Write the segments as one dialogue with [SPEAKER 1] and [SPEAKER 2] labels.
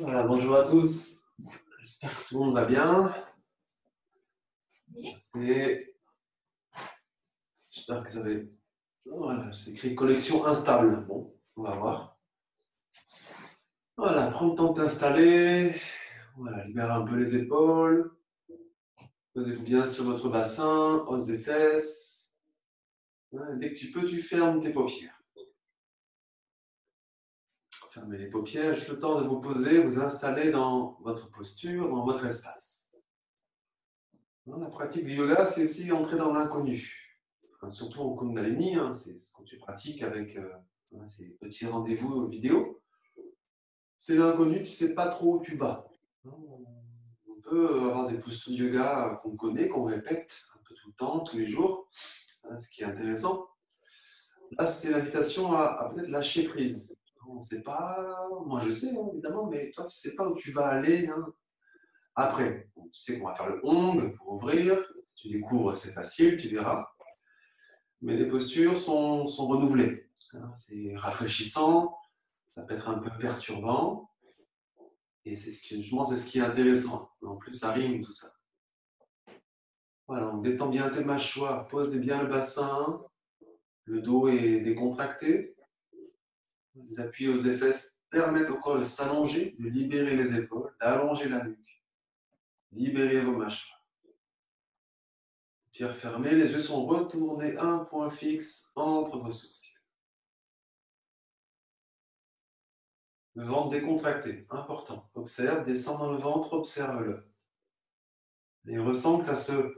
[SPEAKER 1] Voilà, bonjour à tous. J'espère que tout le monde va bien. J'espère que vous avez. Voilà, c'est écrit collection instable. Bon, on va voir. Voilà, prends le temps de t'installer. Voilà, libère un peu les épaules. Posez-vous bien sur votre bassin, hausse des fesses. Voilà, dès que tu peux, tu fermes tes paupières. Fermez les paupières, juste le temps de vous poser, vous installer dans votre posture, dans votre espace. La pratique du yoga, c'est aussi entrer dans l'inconnu. Surtout en Kundalini, c'est ce que tu pratiques avec ces petits rendez-vous vidéo. C'est l'inconnu, tu ne sais pas trop où tu vas. On peut avoir des postures de yoga qu'on connaît, qu'on répète un peu tout le temps, tous les jours, ce qui est intéressant. Là, c'est l'invitation à peut-être lâcher prise. On ne sait pas, moi je sais évidemment, mais toi tu ne sais pas où tu vas aller. Après, tu sais qu'on va faire le Hong pour ouvrir. Si tu découvres, c'est facile, tu verras. Mais les postures sont renouvelées. C'est rafraîchissant, ça peut être un peu perturbant. Et c'est ce qui est intéressant. En plus, ça rime tout ça. Voilà, on détend bien tes mâchoires, pose bien le bassin. Le dos est décontracté. Les appuis aux fesses permettent au corps de s'allonger, de libérer les épaules, d'allonger la nuque. Libérez vos mâchoires. Paupières fermées, les yeux sont retournés, un point fixe entre vos sourcils. Le ventre décontracté, important. Observe, descend dans le ventre, observe-le. Et ressens que ça se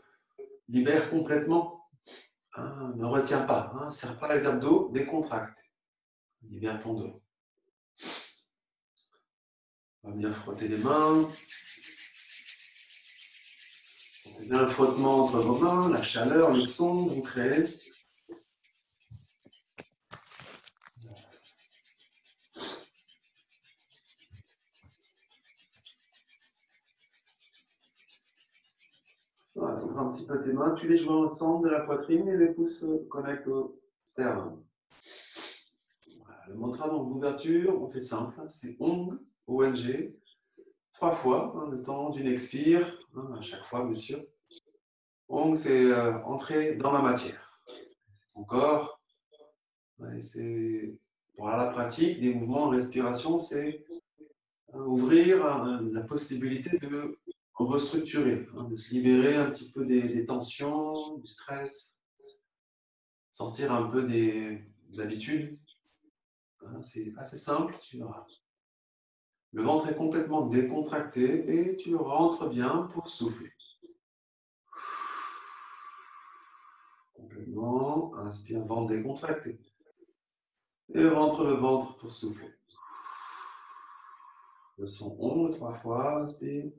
[SPEAKER 1] libère complètement. Ne retiens pas, serre pas les abdos, décontracte. Libère ton dos. On va bien frotter les mains. Sentez bien le frottement entre vos mains, la chaleur, le son que vous créez. Voilà, ouvre un petit peu tes mains, tu les joins au centre de la poitrine et les pouces se connectent au sternum. Voilà, le mantra donc d'ouverture, on fait simple, c'est ONG, O-N-G, 3 fois, le temps d'une expire, à chaque fois bien sûr. ONG, c'est entrer dans la matière. Ton corps, c'est pour la pratique des mouvements de respiration, c'est ouvrir la possibilité de restructurer, de se libérer un petit peu des tensions, du stress, sortir un peu des habitudes. C'est assez simple, tu verras. Le ventre est complètement décontracté et tu rentres bien pour souffler. Complètement, inspire, ventre décontracté. Et rentre le ventre pour souffler. Le son ONG 3 fois, inspire.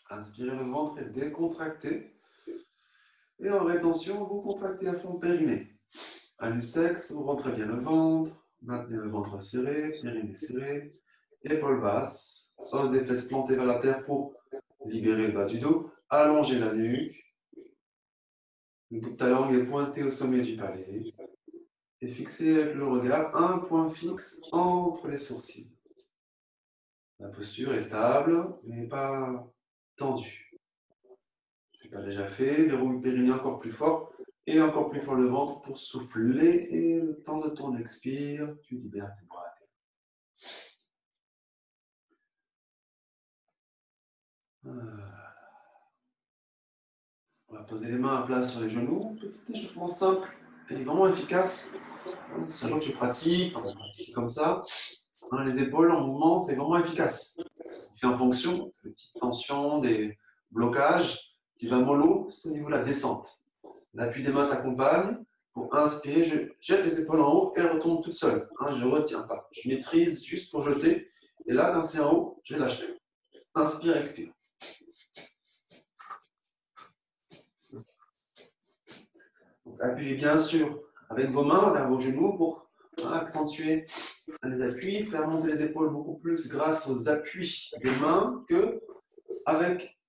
[SPEAKER 1] Inspirez, le ventre est décontracté. Et en rétention, vous contractez à fond le périnée. Anus sexe, vous rentrez bien le ventre. Maintenez le ventre serré, périnée serré. Épaules basses. Os des fesses plantées vers la terre pour libérer le bas du dos. Allongez la nuque. Le bout de ta langue est pointé au sommet du palais. Et fixez avec le regard un point fixe entre les sourcils. La posture est stable, mais pas tendue. C'est pas déjà fait. Verrouille périnée encore plus fort. Et encore plus fort le ventre pour souffler. Et le temps de ton expire, tu libères tes bras. On va poser les mains à plat sur les genoux. Petit échauffement simple et vraiment efficace. C'est que tu pratiques, on va pratiquer comme ça. Les épaules en mouvement, c'est vraiment efficace. On fait en fonction des petites tensions, des blocages. Tu vas mollo, c'est au niveau de la descente. L'appui des mains t'accompagne Pour inspirer, je jette les épaules en haut et elles retombent toutes seules. Hein, je ne retiens pas. Je maîtrise juste pour jeter. Et là, quand c'est en haut, je lâche. Inspire, expire. Donc, appuyez bien sûr avec vos mains vers vos genoux pour accentuer les appuis, faire monter les épaules beaucoup plus grâce aux appuis des mains que avec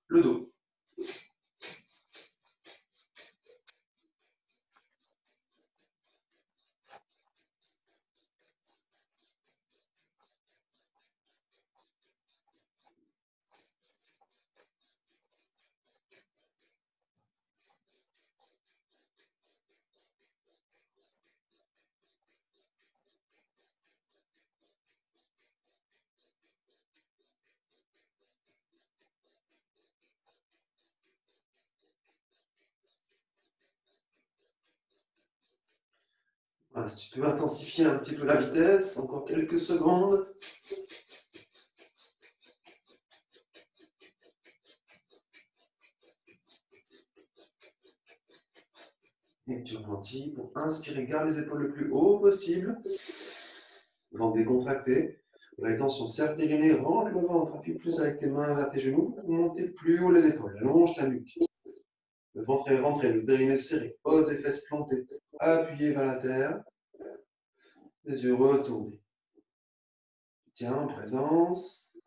[SPEAKER 1] le dos. Voilà, si tu peux intensifier un petit peu la vitesse, encore quelques secondes. Et tu ralentis pour inspirer, garde les épaules le plus haut possible. Ventre décontracté. Rétention, serre périnée, rentre le ventre, appuie plus avec tes mains vers tes genoux, montez plus haut les épaules, allonge ta nuque. Le ventre est rentré, le périnée serré, pose les fesses plantées, appuyez vers la terre, les yeux retournés. Tiens, en présence,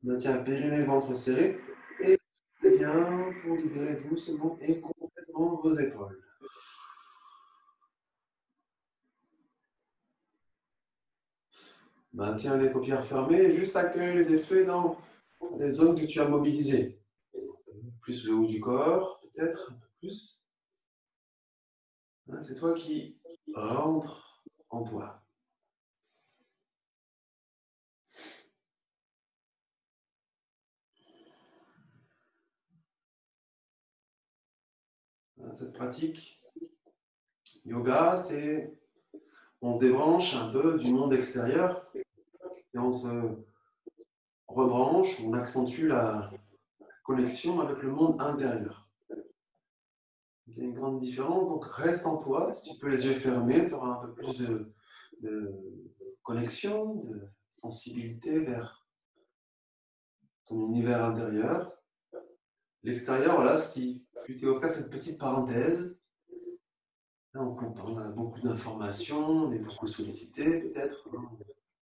[SPEAKER 1] maintiens périnée, ventre serré, et bien pour libérer doucement et complètement vos épaules. Maintiens les paupières fermées, juste accueille les effets dans les zones que tu as mobilisées. Plus le haut du corps, peut-être un peu plus. C'est toi qui rentres en toi. Cette pratique yoga, c'est on se débranche un peu du monde extérieur et on se rebranche, on accentue la connexion avec le monde intérieur. Il y a une grande différence, donc reste en toi. Si tu peux les yeux fermés, tu auras un peu plus de connexion, de sensibilité vers ton univers intérieur. L'extérieur, voilà, si tu t'es offert cette petite parenthèse, là, on a beaucoup d'informations, on est beaucoup sollicité peut-être, hein,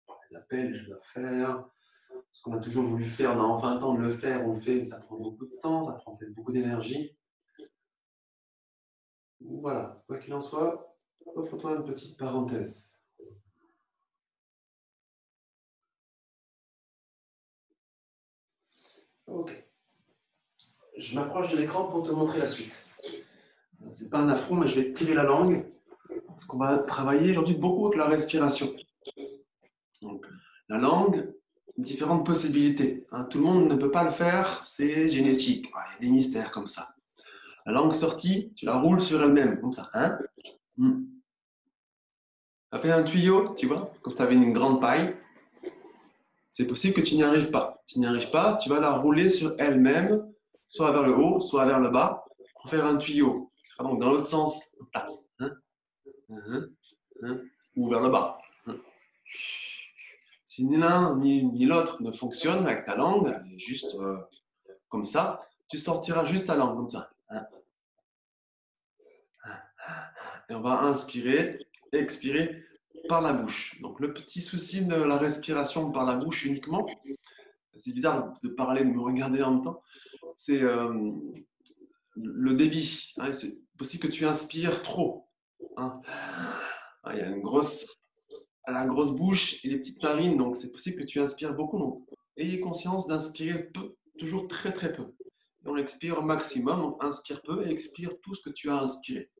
[SPEAKER 1] par les appels, les affaires, ce qu'on a toujours voulu faire, on a enfin le temps de le faire, on le fait, mais ça prend beaucoup de temps, ça prend peut-être beaucoup d'énergie. Voilà, quoi qu'il en soit, offre-toi une petite parenthèse. Ok. Je m'approche de l'écran pour te montrer la suite. C'est pas un affront, mais je vais tirer la langue, parce qu'on va travailler aujourd'hui beaucoup avec la respiration. Donc, la langue, différentes possibilités. Hein. Tout le monde ne peut pas le faire, c'est génétique. Il y a des mystères comme ça. La langue sortie, tu la roules sur elle-même, comme ça. Hein. Ça fait un tuyau, tu vois, comme si tu avais une grande paille. C'est possible que tu n'y arrives pas. Tu n'y arrives pas, tu vas la rouler sur elle-même, soit vers le haut, soit vers le bas, pour faire un tuyau, qui sera donc dans l'autre sens. Hein. Ou vers le bas. Si ni l'un ni l'autre ne fonctionne avec ta langue, elle est juste comme ça, tu sortiras juste ta langue comme ça. Et on va inspirer, expirer par la bouche. Donc le petit souci de la respiration par la bouche uniquement, c'est bizarre de parler, de me regarder en même temps, c'est le débit. Hein, c'est possible que tu inspires trop. Hein. Il y a la grosse bouche et les petites narines, donc c'est possible que tu inspires beaucoup. Donc ayez conscience d'inspirer peu, toujours très très peu. Et on expire au maximum, on inspire peu et expire tout ce que tu as inspiré.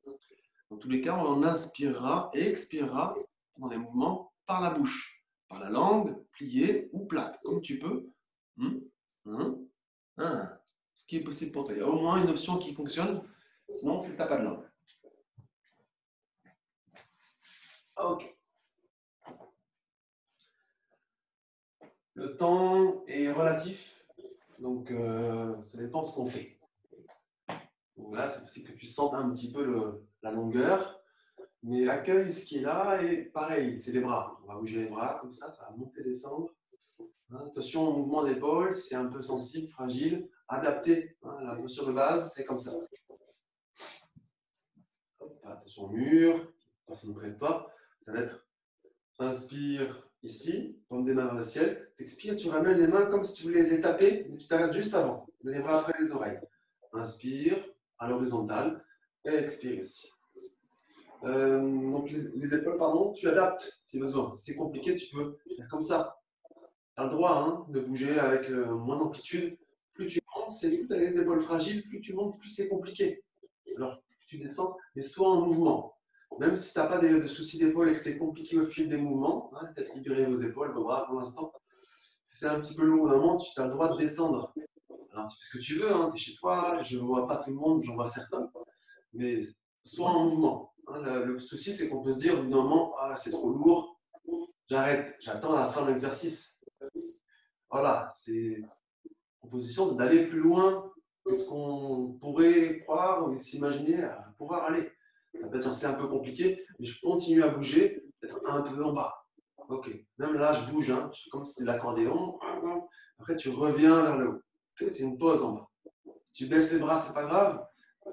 [SPEAKER 1] Dans tous les cas, on inspirera et expirera dans les mouvements par la bouche, par la langue, pliée ou plate, comme tu peux. Ce qui est possible pour toi. Il y a au moins une option qui fonctionne, sinon c'est que tu n'as pas de langue. Ok. Le temps est relatif, donc ça dépend de ce qu'on fait. Donc là, c'est possible que tu sentes un petit peu la longueur. Mais accueille ce qui est là et pareil, c'est les bras. On va bouger les bras comme ça va monter, descendre. Hein, attention au mouvement d'épaule, si c'est un peu sensible, fragile, adapté. Hein, la posture de base, c'est comme ça. Hop, attention au mur, personne près de toi. Ça va être inspire ici, comme des mains vers le ciel. T'expires, tu ramènes les mains comme si tu voulais les taper, mais tu t'arrêtes juste avant. Les bras après les oreilles. Inspire à l'horizontale et expire ici. Donc les épaules, pardon, tu adaptes si besoin. Si c'est compliqué, tu peux faire comme ça. Tu as le droit hein, de bouger avec moins d'amplitude. Plus tu montes, c'est plus tu as les épaules fragiles, plus tu montes, plus c'est compliqué. Alors, plus tu descends, mais sois en mouvement. Même si tu n'as pas de soucis d'épaule et que c'est compliqué au fil des mouvements, hein, peut-être libérer vos épaules, vos bras pour l'instant. Si c'est un petit peu lourd, moment, tu as le droit de descendre. Alors, tu fais ce que tu veux, hein, tu es chez toi, je ne vois pas tout le monde, j'en vois certains, mais sois en mouvement. Hein, le souci, c'est qu'on peut se dire, au bout d'un moment, ah, c'est trop lourd, j'arrête, j'attends la fin de l'exercice. Voilà, c'est en position d'aller plus loin que ce qu'on pourrait croire ou s'imaginer à pouvoir aller. Ça peut être un peu compliqué, mais je continue à bouger, peut-être un peu en bas. Ok, même là, je bouge, hein, comme si c'était de l'accordéon. Après, tu reviens vers le haut. Okay, c'est une pause en bas. Si tu baisses les bras, c'est pas grave.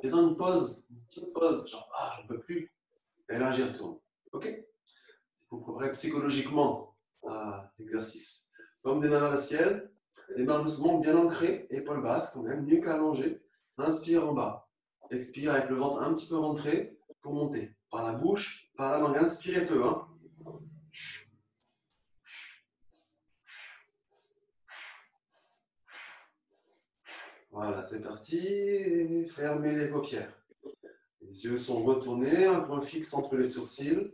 [SPEAKER 1] Fais-en une pause, une petite pause, genre, ah, je ne peux plus. Et là, j'y retourne. Ok? C'est pour préparer psychologiquement à l'exercice. Comme des mains vers le ciel, les mains doucement bien ancrées, épaules basses quand même, mieux qu'allongées. Inspire en bas. Expire avec le ventre un petit peu rentré pour monter. Par la bouche, par la langue. Inspirez peu. Hein. Voilà, c'est parti. Fermez les paupières. Les yeux sont retournés, un point fixe entre les sourcils.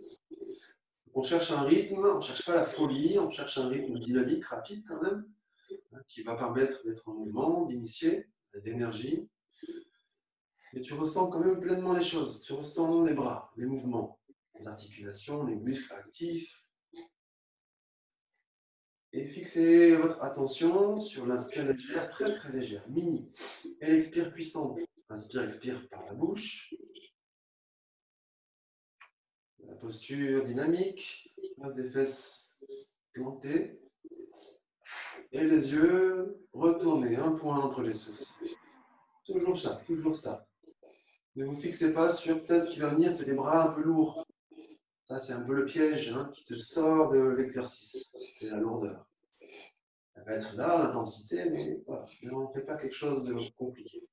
[SPEAKER 1] On cherche un rythme, on ne cherche pas la folie, on cherche un rythme dynamique, rapide quand même, hein, qui va permettre d'être en mouvement, d'initier, de l'énergie. Mais tu ressens quand même pleinement les choses. Tu ressens les bras, les mouvements, les articulations, les muscles actifs. Et fixez votre attention sur l'inspire légère, très très légère, mini, et l'expire puissante. Inspire, expire par la bouche. La posture dynamique, base des fesses plantées. Et les yeux retournés, un point entre les sourcils. Toujours ça, toujours ça. Ne vous fixez pas sur peut-être ce qui va venir, c'est les bras un peu lourds. Ça, c'est un peu le piège hein, qui te sort de l'exercice. C'est la lourdeur. Ça va être là, l'intensité, mais voilà. On ne fait pas quelque chose de compliqué.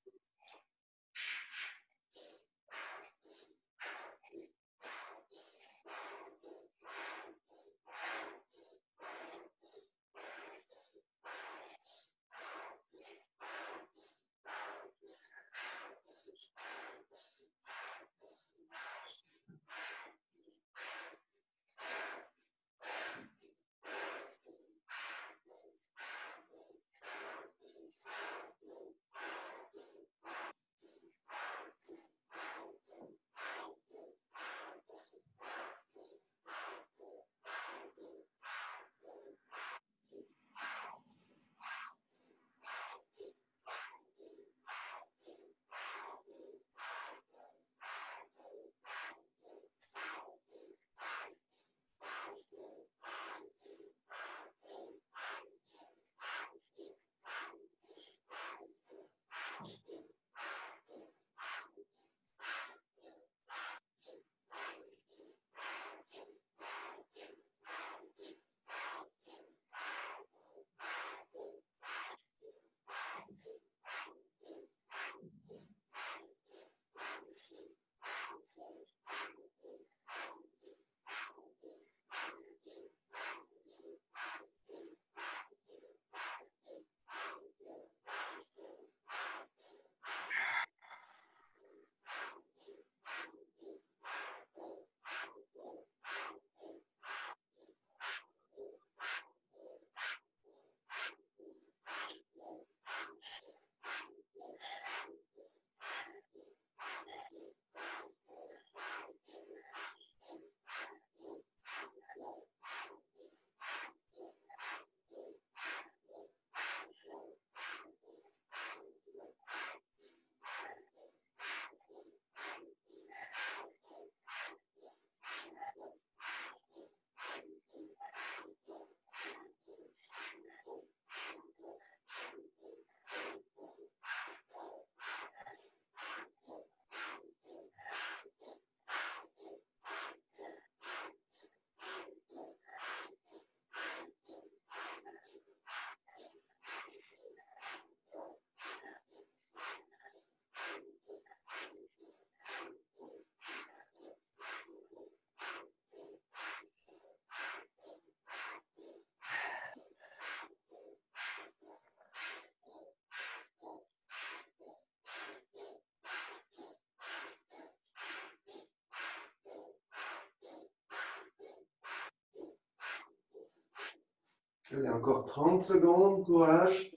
[SPEAKER 1] Allez, encore 30 secondes, courage.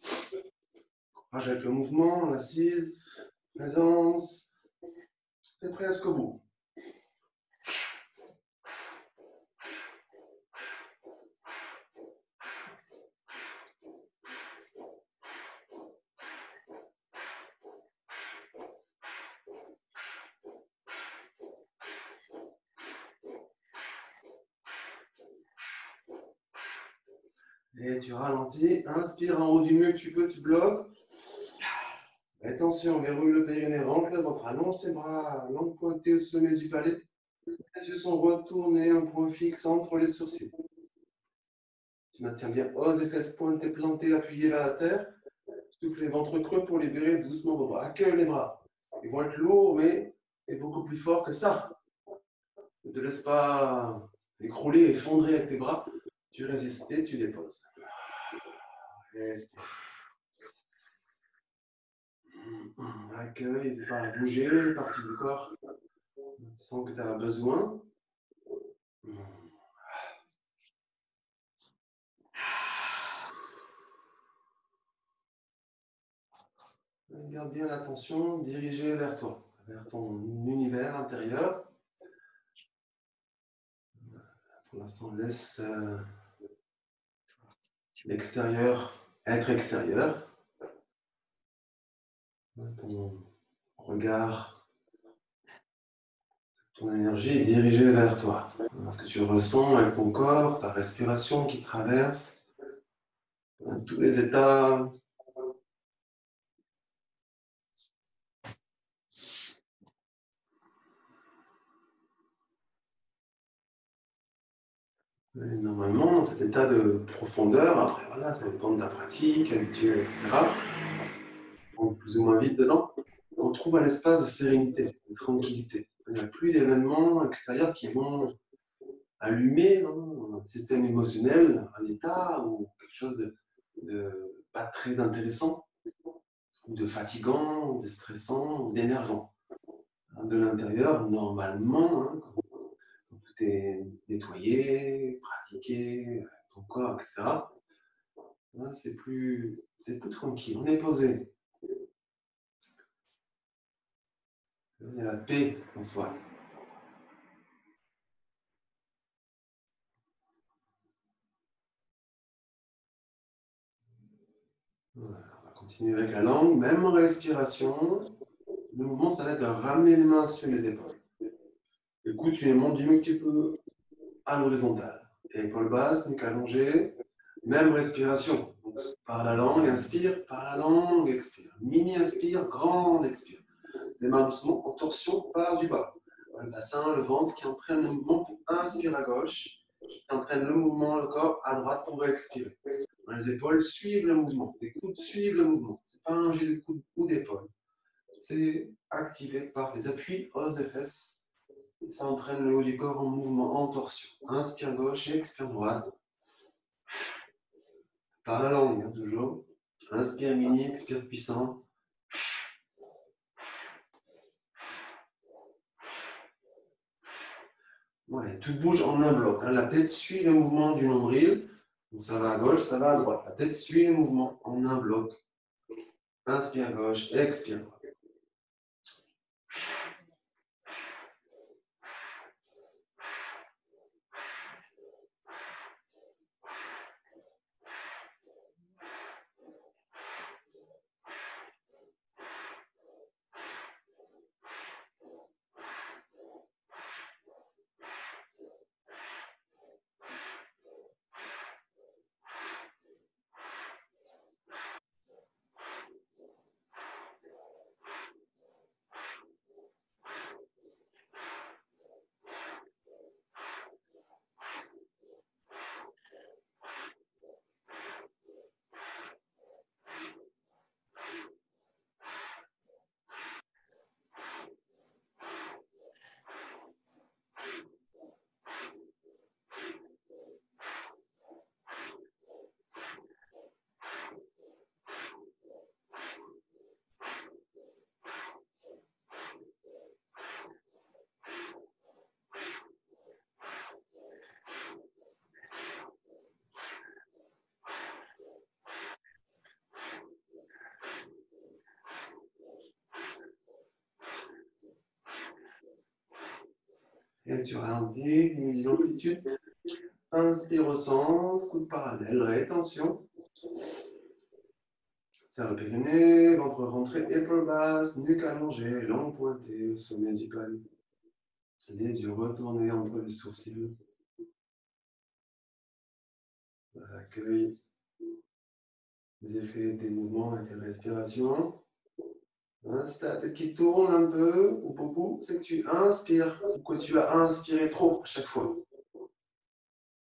[SPEAKER 1] Courage avec le mouvement, l'assise, présence. C'est presque au bout. Et tu ralentis, inspire en haut du mieux que tu peux, tu bloques. Attention, verrouille le périnée, rentre le ventre, allonge tes bras, langue pointée au sommet du palais. Les yeux sont retournés, un point fixe entre les sourcils. Tu maintiens bien, ose et fesses pointées, plantées, appuyées vers la terre. Souffle les ventres creux pour libérer doucement vos bras. Accueille les bras. Ils vont être lourds, mais c'est beaucoup plus fort que ça. Ne te laisse pas écrouler, effondrer avec tes bras. Tu résistes et tu déposes. Respire. Accueille, n'hésite pas à bouger les parties du corps sans que tu as besoin. Garde bien l'attention dirigée vers toi, vers ton univers intérieur. Pour l'instant, laisse l'extérieur être extérieur. Ton regard, ton énergie est dirigée vers toi. Ce que tu ressens avec ton corps, ta respiration qui traverse, tous les états. Et normalement, dans cet état de profondeur, après voilà, ça dépend de ta pratique habituelle, etc. On est plus ou moins vite dedans. On trouve un espace de sérénité, de tranquillité. Il n'y a plus d'événements extérieurs qui vont allumer un système émotionnel, un état ou quelque chose de pas très intéressant, ou de fatigant, ou de stressant, ou d'énervant. De l'intérieur, normalement, quand tout est nettoyé, pratiqué, ton corps, etc., c'est plus tranquille, on est posé. Il y a la paix en soi. Voilà, on va continuer avec la langue, même respiration. Le mouvement, ça va être de ramener les mains sur les épaules. Écoute, tu les montes du mieux que tu peux à l'horizontale. Épaules basses, nuque allongée. Même respiration. Donc, par la langue, inspire, par la langue, expire. Mini inspire, grande expire. Les mains doucement en torsion par du bas. Le bassin, le ventre qui entraîne le mouvement pour inspire à gauche, qui entraîne le mouvement, le corps à droite pour expirer. Les épaules suivent le mouvement, les coudes suivent le mouvement. Ce n'est pas un jet de coude ou d'épaule. C'est activé par les appuis, os de fesses. Et ça entraîne le haut du corps en mouvement, en torsion. Inspire gauche, expire droite. Par la langue, toujours. Inspire mini, expire puissant. Ouais, tout bouge en un bloc. La tête suit le mouvement du nombril. Donc ça va à gauche, ça va à droite. La tête suit le mouvement en un bloc. Inspire gauche, expire droite. Et tu ralentis, diminue l'amplitude. Inspire au centre, coude parallèle, rétention. Serre le périnée, ventre rentré, épaules basses, nuque allongée, langue pointée au sommet du palais. Les yeux retournés entre les sourcils. Accueille les effets des mouvements et des respirations. Si tu as la tête qui tourne un peu ou beaucoup, c'est que tu inspires ou que tu as inspiré trop à chaque fois.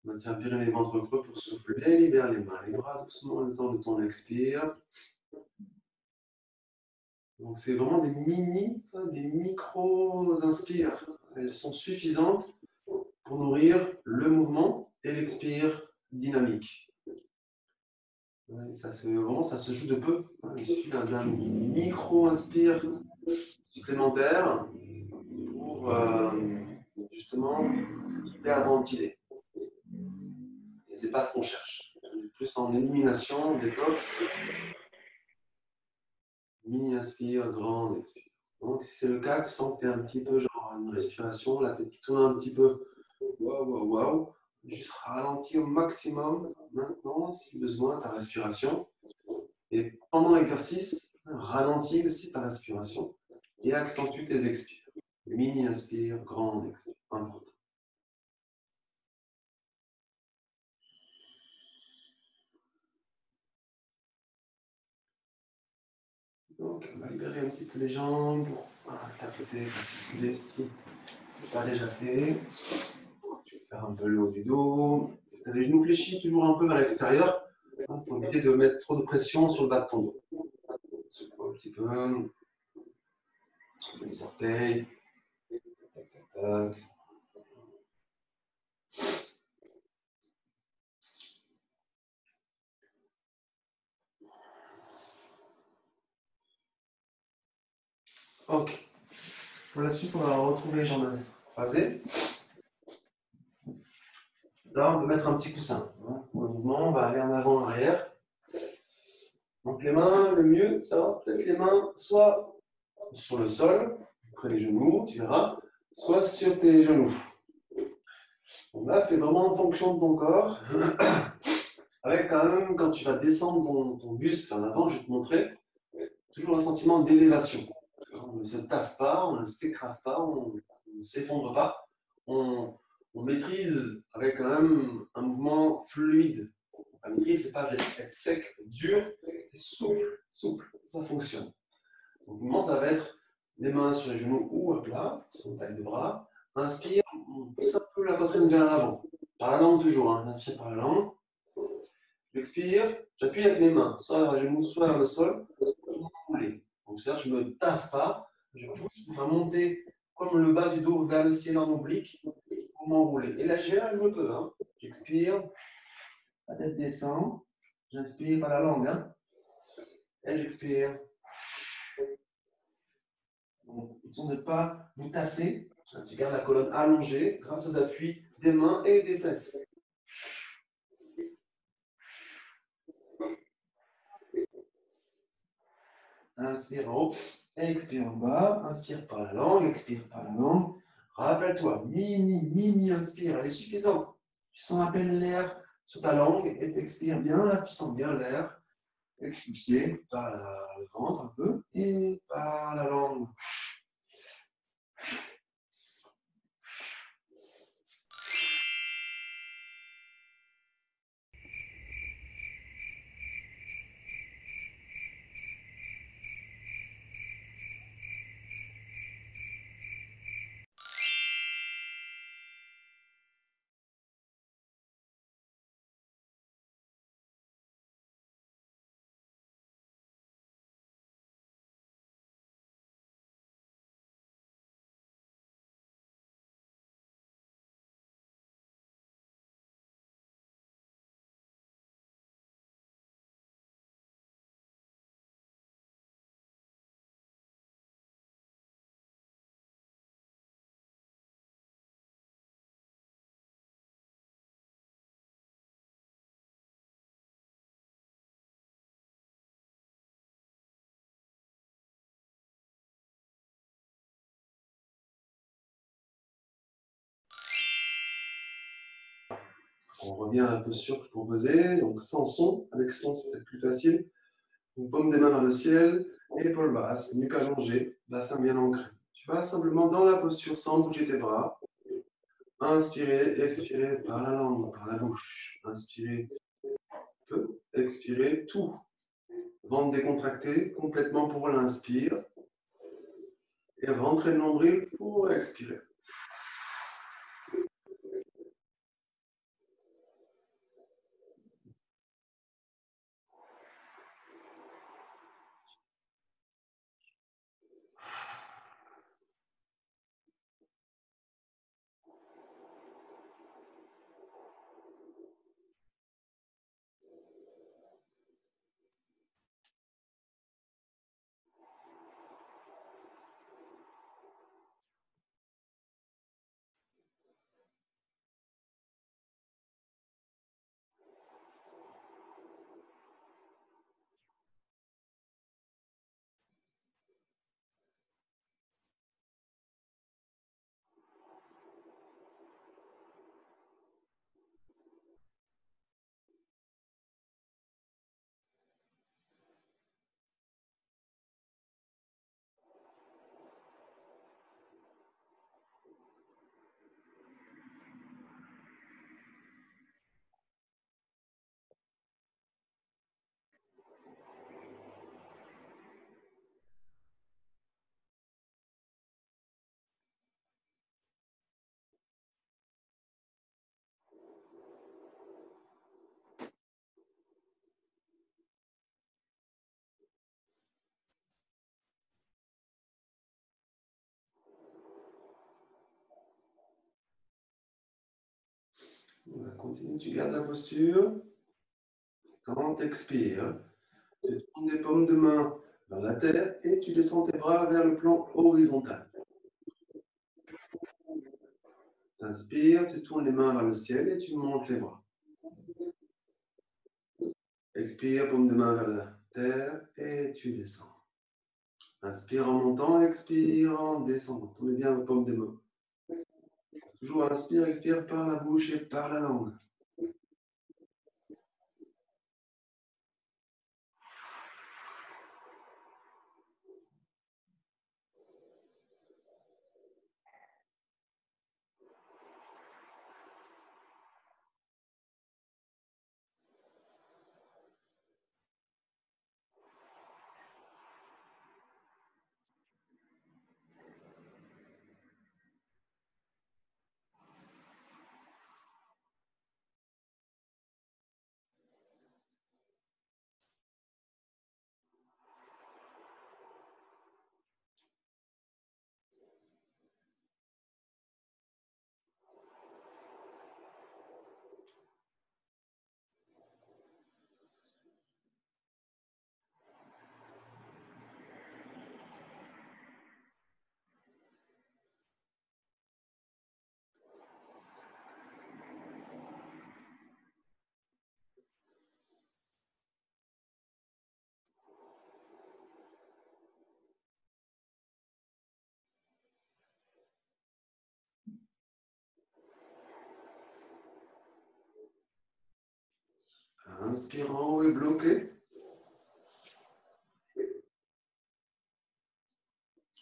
[SPEAKER 1] Maintiens périnée, ventre creux pour souffler, libère les mains, les bras doucement le temps de ton expire. Donc c'est vraiment des des micro-inspires. Elles sont suffisantes pour nourrir le mouvement et l'expire dynamique. Ouais, vraiment, ça se joue de peu. Il suffit d'un micro-inspire supplémentaire pour justement hyperventiler. Et c'est pas ce qu'on cherche. On est plus en élimination, détox. Mini inspire, grand expire. Donc si c'est le cas, tu sens que tu es un petit peu genre une respiration, la tête qui tourne un petit peu. Waouh, waouh, waouh. Juste ralentis au maximum maintenant, si besoin, ta respiration. Et pendant l'exercice, ralentis aussi ta respiration et accentue tes expires. Mini inspire, grand expire. Important. Donc, on va libérer un petit peu les jambes pour tapoter, circuler si ce n'est pas déjà fait. Tu peux faire un peu le haut du dos. Tu as les genoux fléchis toujours un peu vers l'extérieur pour éviter de mettre trop de pression sur le bas de ton dos. Secoue un petit peu. Les orteils. Tac, tac, tac. Ok. Pour la suite, on va retrouver les jambes croisées. Là, on peut mettre un petit coussin. Pour le mouvement, on va aller en avant, en arrière. Donc les mains, le mieux, ça va peut-être les mains soit sur le sol, près des genoux, tu verras, soit sur tes genoux. Donc là, fais vraiment en fonction de ton corps. Avec quand même, quand tu vas descendre ton buste en avant, je vais te montrer, toujours un sentiment d'élévation. On ne se tasse pas, on ne s'écrase pas, on ne s'effondre pas. On maîtrise avec quand même un mouvement fluide. La maîtrise, c'est pas être sec, dur, c'est souple, souple, ça fonctionne. Donc, le mouvement, ça va être les mains sur les genoux ou à plat, sur une taille de bras. Inspire, on pousse un peu la poitrine vers l'avant. Par la langue toujours, hein. J'inspire par la langue. J'expire, j'appuie avec mes mains, soit vers les genoux, soit vers le sol, pour m'enrouler. Donc, c'est-à-dire que je ne me tasse pas, je pousse pour faire monter comme le bas du dos vers le ciel en oblique pour m'enrouler. Et là, je peux. Hein. J'expire, la tête descend, j'inspire par la langue. Hein. Et j'expire. Donc, de ne pas vous tasser. Tu gardes la colonne allongée grâce aux appuis des mains et des fesses. Inspire en haut, expire en bas, inspire par la langue, expire par la langue. Rappelle-toi, mini inspire, elle est suffisante. Tu sens à peine l'air sur ta langue et t'expires bien, là tu sens bien l'air expulsé par le ventre un peu et par la langue. On revient à la posture que je proposais, donc sans son. Avec son, c'est peut-être plus facile. Donc, paume des mains vers le ciel, épaules basses, nuque allongée, bassin bien ancré. Tu vas simplement dans la posture sans bouger tes bras. Inspirez, expirez par la langue, par la bouche. Inspirez peu, expirez tout. Ventre décontracté, complètement pour l'inspire. Et rentrez le nombril pour expirer. On va continuer, tu gardes la posture. Quand tu expires, tu tournes les paumes de main vers la terre et tu descends tes bras vers le plan horizontal. Tu inspires, tu tournes les mains vers le ciel et tu montes les bras. Expire, paume de main vers la terre et tu descends. Inspire en montant, expire en descendant. Tournez bien vos paumes de main. Toujours inspire, expire par la bouche et par la langue. Inspirant, oui, bloqué.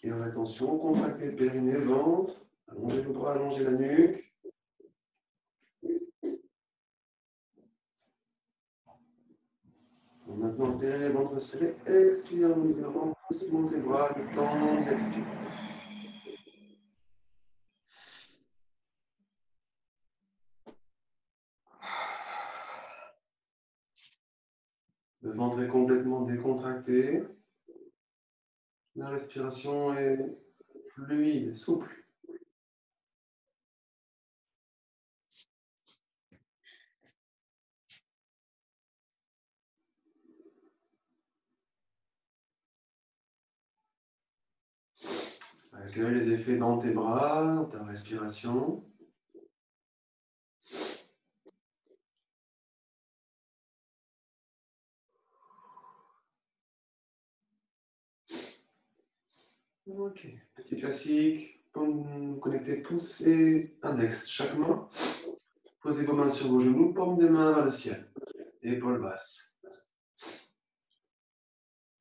[SPEAKER 1] Et en rétention, contractez périnée, ventre. Allongez vos bras, allongez la nuque. Maintenant, périnée, ventre serré. Expire en libérant. Pousse, montez les bras, le temps d'expirer. Le ventre est complètement décontracté. La respiration est fluide, souple. Accueille les effets dans tes bras, dans ta respiration. Ok, petit classique. Connectez pouce et index chaque main. Posez vos mains sur vos genoux, paume des mains vers le ciel. Épaules basses.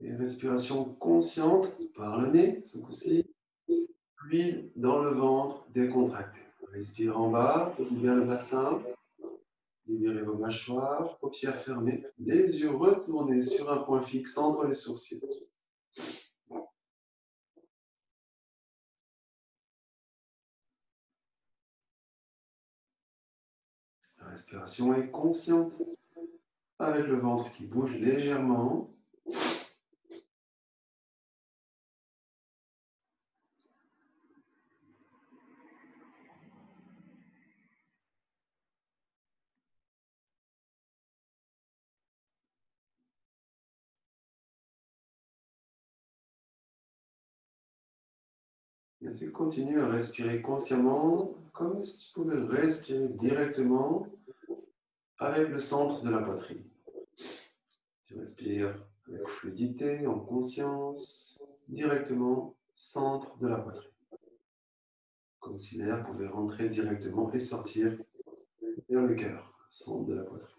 [SPEAKER 1] Et respiration consciente par le nez, ce coup-ci. Puis dans le ventre, décontracté. Respirez en bas, posez bien le bassin. Libérez vos mâchoires, paupières fermées. Les yeux retournés sur un point fixe entre les sourcils. La respiration est consciente, avec le ventre qui bouge légèrement. Et ensuite, continue à respirer consciemment, comme si tu pouvais respirer directement avec le centre de la poitrine. Tu respires avec fluidité, en conscience, directement, centre de la poitrine. Comme si l'air pouvait rentrer directement et sortir vers le cœur, centre de la poitrine.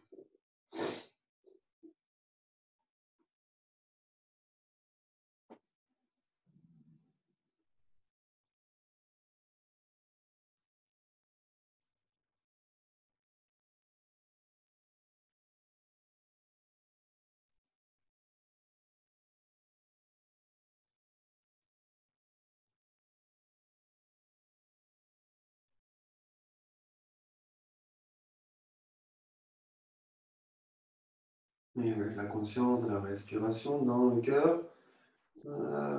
[SPEAKER 1] Et avec la conscience de la respiration dans le cœur,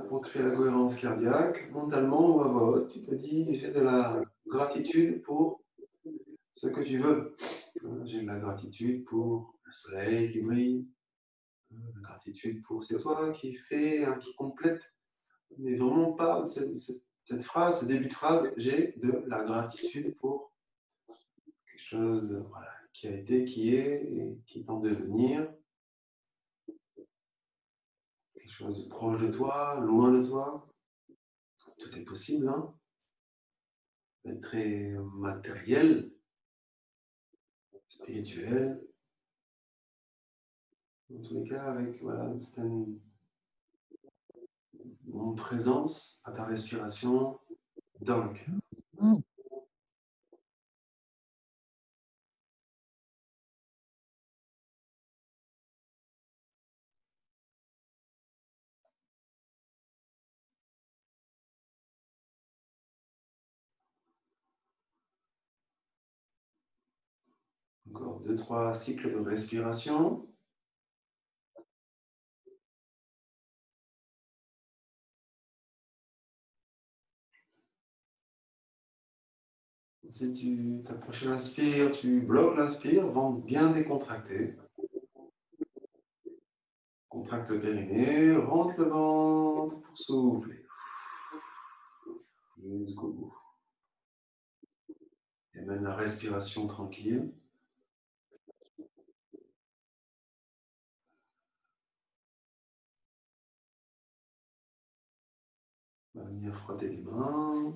[SPEAKER 1] pour créer la cohérence cardiaque, mentalement ou à voix haute, tu te dis j'ai de la gratitude pour ce que tu veux. J'ai de la gratitude pour le soleil qui brille, la gratitude pour c'est toi qui fait, qui complète, mais vraiment pas cette phrase, ce début de phrase, j'ai de la gratitude pour quelque chose voilà, qui a été, qui est et qui est en devenir, quelque chose de proche de toi, loin de toi. Tout est possible, hein. Très matériel, spirituel, en tous les cas avec voilà, une certaine présence à ta respiration dans le cœur. Encore 2-3 cycles de respiration. Si tu t'approches de l'inspire, tu bloques l'inspire, ventre bien décontracté. Contracte le périnée, rentre le ventre pour souffler. Jusqu'au bout. Et mène la respiration tranquille. On va venir frotter les mains.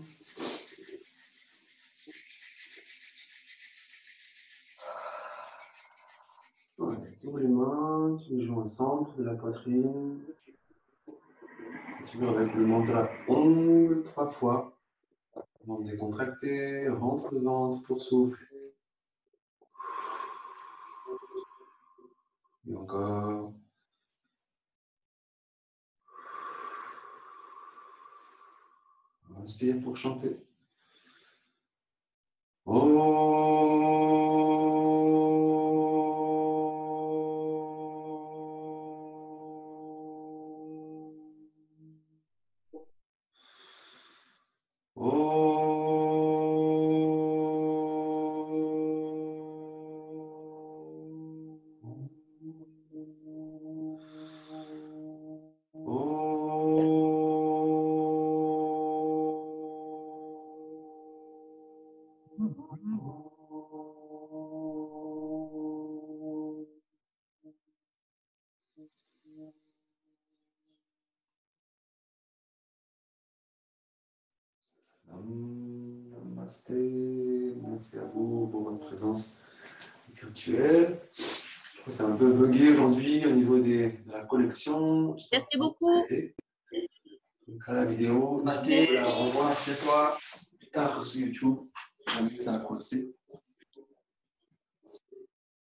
[SPEAKER 1] Ouais, ouvre les mains, tu les joues au centre de la poitrine. Tu veux avec le mantra OM 3 fois. Ventre décontracté, rentre le ventre pour souffler. Et encore. Inspire pour chanter. Namaste. Merci à vous pour votre présence virtuelle. C'est un peu bugué aujourd'hui au niveau de la connexion.
[SPEAKER 2] Merci beaucoup.
[SPEAKER 1] Donc à la vidéo,
[SPEAKER 3] Masté.
[SPEAKER 1] voilà, au revoir chez toi. Plus tard sur YouTube, jamais ça a coincé.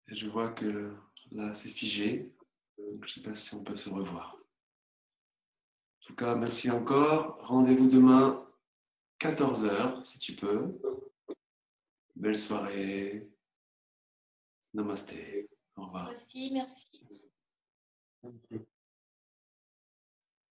[SPEAKER 1] Et je vois que là c'est figé. Donc je ne sais pas si on peut se revoir. En tout cas, merci encore. Rendez-vous demain, 14 h, si tu peux. Belle soirée. Namasté. Au revoir.
[SPEAKER 2] Merci, merci.
[SPEAKER 1] Merci.